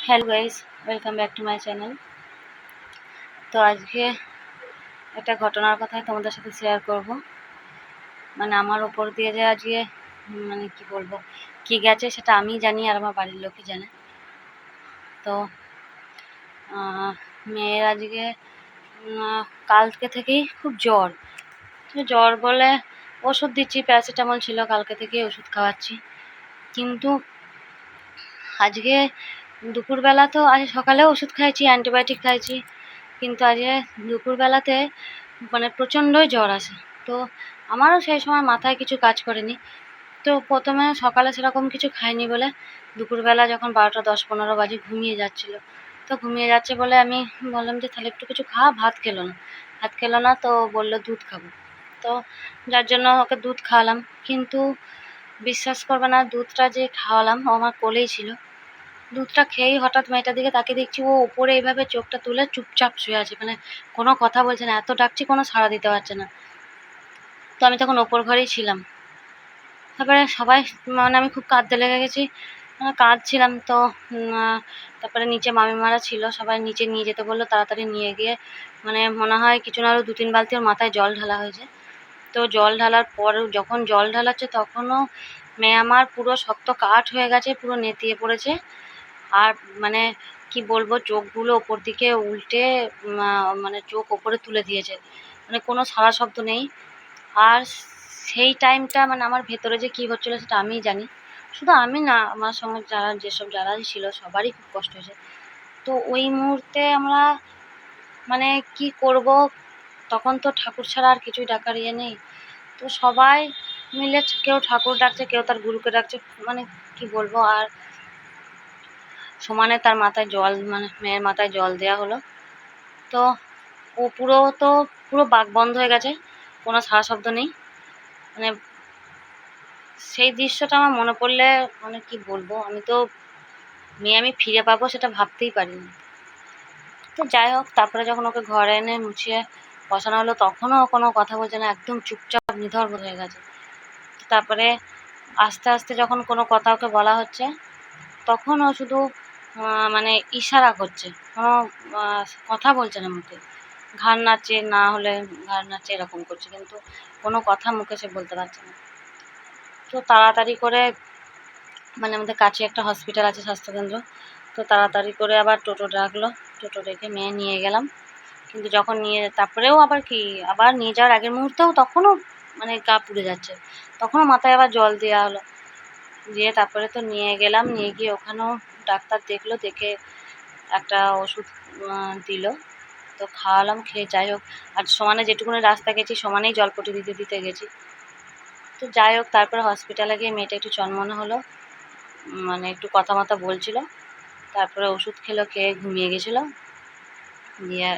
Hello guys, welcome back to my channel. তো আজকে একটা ঘটনার কথাই তোমাদের সাথে শেয়ার করব। মানে আমার ওপর দিয়ে যে আজকে মানে কি বলবো, কি গেছে সেটা আমি জানি আর আমার বাড়ির লোকই জানে। তো মেয়ের আজকে কালকে থেকেই খুব জ্বর। জ্বর বলে ওষুধ দিচ্ছি, প্যারাসিটামল ছিল, কালকে থেকেই ওষুধ খাওয়াচ্ছি। কিন্তু আজকে দুপুরবেলা তো আজ সকালেও ওষুধ খাইছি, অ্যান্টিবায়োটিক খাইছি, কিন্তু আজকে দুপুরবেলাতে মানে প্রচণ্ডই জ্বর আসে। তো আমারও সেই সময় মাথায় কিছু কাজ করেনি। তো প্রথমে সকালে সেরকম কিছু খাইনি বলে দুপুরবেলা যখন 12টা 10-15 বাজে ঘুমিয়ে যাচ্ছিল, তো ঘুমিয়ে যাচ্ছে বলে আমি বললাম যে তাহলে একটু কিছু খা। ভাত খেলো না তো বললো দুধ খাবো। তো যার জন্য ওকে দুধ খাওয়ালাম, কিন্তু বিশ্বাস করবে না, দুধটা যে খাওয়ালাম ও আমার কোলেই ছিল। দুধটা খেয়েই হঠাৎ মেয়েটার দিকে তাকিয়ে দেখছি ও ওপরে এইভাবে চোখটা তুলে চুপচাপ শুয়ে আছে, মানে কোনো কথা বলছে না। এত ডাকছি কোনো সাড়া দিতে পারছে না। তো আমি তখন ওপর ঘরেই ছিলাম। তারপরে সবাই মানে আমি খুব কাঁদতে লেগে গেছি, কাঁদছিলাম। তো তারপরে নিচে মামিমারা ছিল, সবাই নিচে নিয়ে যেতে বললো। তাড়াতাড়ি নিয়ে গিয়ে মানে মনে হয় কিছু না আরও 2-3 বালতি ওর মাথায় জল ঢালা হয়েছে। তো জল ঢালার পরেও যখন জল ঢালাচ্ছে তখনও মেয়ে আমার পুরো শক্ত কাঠ হয়ে গেছে, পুরো নেতিয়ে পড়েছে। আর মানে কি বলবো, চোখগুলো ওপর দিকে উল্টে মানে চোখ ওপরে তুলে দিয়েছে, মানে কোনো সাড়া শব্দ নেই। আর সেই টাইমটা মানে আমার ভেতরে যে কী হচ্ছিলো সেটা আমিই জানি। শুধু আমি না, আমার সঙ্গে যারাই ছিল সবারই খুব কষ্ট হয়েছে। তো ওই মুহূর্তে আমরা মানে কি করব, তখন তো ঠাকুর ছাড়া আর কিছুই ডাকার ইয়ে নেই। তো সবাই মিলে কেউ ঠাকুর ডাকছে, কেউ তার গুরুকে ডাকছে, মানে কি বলবো। আর সমানে তার মাথায় জল, মানে মেয়ের মাথায় জল দেওয়া হলো। তো ও পুরো বাক বন্ধ হয়ে গেছে, কোনো সাড়া শব্দ নেই। মানে সেই দৃশ্যটা আমার মনে পড়লে মানে কি বলবো, আমি ফিরে পাবো সেটা ভাবতেই পারিনি। তো যাই হোক, তারপরে যখন ওকে ঘরে এনে মুছিয়ে বসানো হলো তখনও কোনো কথা বলছে না, একদম চুপচাপ নিথর হয়ে গেছে। তারপরে আস্তে আস্তে যখন কোনো কথা ওকে বলা হচ্ছে তখন ও শুধু মানে ইশারা করছে, কোনো কথা বলছে না মুখে। ঘাড় নাড়ছে, না হলে ঘাড় নাড়ছে, এরকম করছে, কিন্তু কোনো কথা মুখে সে বলতে পারছে না। তো তাড়াতাড়ি করে মানে আমাদের কাছে একটা হসপিটাল আছে, স্বাস্থ্যকেন্দ্র। তো তাড়াতাড়ি করে আবার টোটো ডাকলো, টোটো ডেকে মেয়ে নিয়ে গেলাম। কিন্তু যখন তারপরেও আবার নিয়ে যাওয়ার আগের মুহূর্তেও তখনও মানে গা পুড়ে যাচ্ছে, তখনও মাথায় আবার জল দেওয়া হলো। দিয়ে তারপরে তো নিয়ে গেলাম, নিয়ে গিয়ে ওখানেও ডাক্তার দেখলো, দেখে একটা ওষুধ দিল। তো খাওয়ালাম, খেয়ে যাই হোক। আর সমানে যেটুকুনি রাস্তা গেছি সমানেই জলপটি দিতে দিতে গেছি। তো যাই হোক, তারপরে হসপিটালে গিয়ে মেয়েটা একটু চনমনে হলো, মানে একটু কথা মতা বলছিল। তারপরে ওষুধ খেলো, খেয়ে ঘুমিয়ে গেছিলো। দিয়ে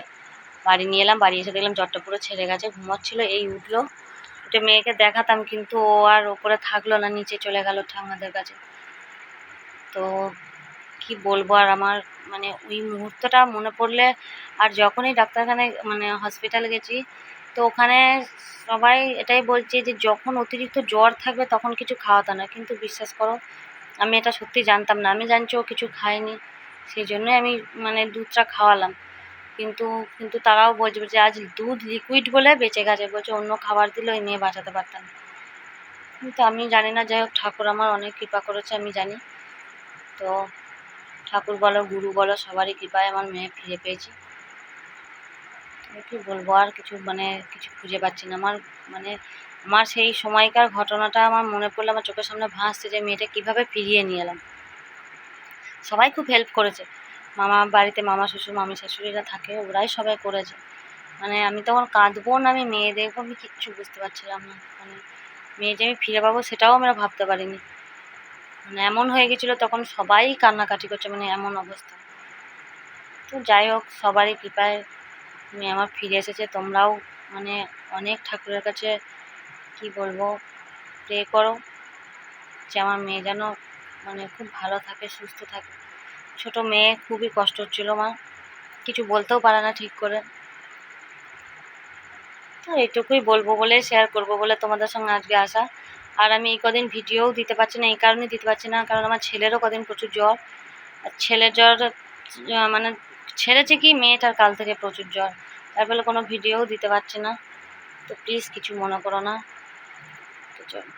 বাড়ি নিয়ে এলাম, বাড়ি এসে দেখলাম জ্বরটা পুরো ছেড়ে গেছে, ঘুমোচ্ছিলো। এই উঠলো, উঠে মেয়েকে দেখাতাম, কিন্তু ও আর ওপরে থাকলো না, নিচে চলে গেল ঠাম্মাদের কাছে। তো কি বলবো, আর আমার মানে ওই মুহূর্তটা মনে পড়লে, আর যখনই ডাক্তারখানায় মানে হসপিটালে গেছি তো ওখানে সবাই এটাই বলছে যে যখন অতিরিক্ত জ্বর থাকবে তখন কিছু খাওয়াতে না। কিন্তু বিশ্বাস করো, আমি এটা সত্যি জানতাম না। আমি জানছি ও কিছু খায়নি, সেই জন্যই আমি মানে দুধটা খাওয়ালাম। কিন্তু কিন্তু তারাও বলছে যে আজ দুধ লিকুইড বলে বেঁচে গেছে, বলছে অন্য খাবার দিলে ওই মেয়ে বাঁচাতে পারতাম। কিন্তু আমি জানি না, যাই হোক ঠাকুর আমার অনেক কৃপা করেছে, আমি জানি। তো ঠাকুর বলো, গুরু বলো, সবারই কৃপায় আমার মেয়ে ফিরে পেয়েছি। কি বলবো, আর কিছু খুঁজে পাচ্ছি না। আমার সেই সময়কার ঘটনাটা আমার মনে পড়লে আমার চোখের সামনে ভাসছে যে মেয়েটা কীভাবে ফিরিয়ে নিয়ে এলাম। সবাই খুব হেল্প করেছে, বাড়িতে মামা শ্বশুর মামি শাশুড়িরা থাকে, ওরাই সবাই করেছে। মানে আমি তখন কাঁদবো না আমি মেয়ে দেখবো, আমি কিচ্ছু বুঝতে পারছিলাম না। মানে মেয়ে যে আমি ফিরে পাবো সেটাও আমরা ভাবতে পারিনি। মানে এমন হয়ে গেছিলো তখন, সবাই কান্নাকাটি করছে, মানে এমন অবস্থা। তো যাই হোক, সবারই কৃপায় মেয়ে আমার ফিরে এসেছে। তোমরাও মানে অনেক ঠাকুরের কাছে কি বলবো, প্রে করো যে আমার মেয়ে যেন মানে খুব ভালো থাকে, সুস্থ থাকে। ছোট মেয়ে, খুবই কষ্ট হচ্ছিলো আমার, কিছু বলতেও পারে না ঠিক করে। তো এইটুকুই বলবো বলে, শেয়ার করবো বলে তোমাদের সঙ্গে আজকে আসা। আর আমি এই কদিন ভিডিওও দিতে পারছি না, এই কারণে দিতে পারছি না কারণ আমার ছেলেরও কদিন প্রচুর জ্বর। আর ছেলের জ্বর মানে ছেড়েছে কি মেয়েটার কাল থেকে প্রচুর জ্বর, তার ফলে কোনো ভিডিওও দিতে পারছি না। তো প্লিজ কিছু মনে করো না। তো চলো।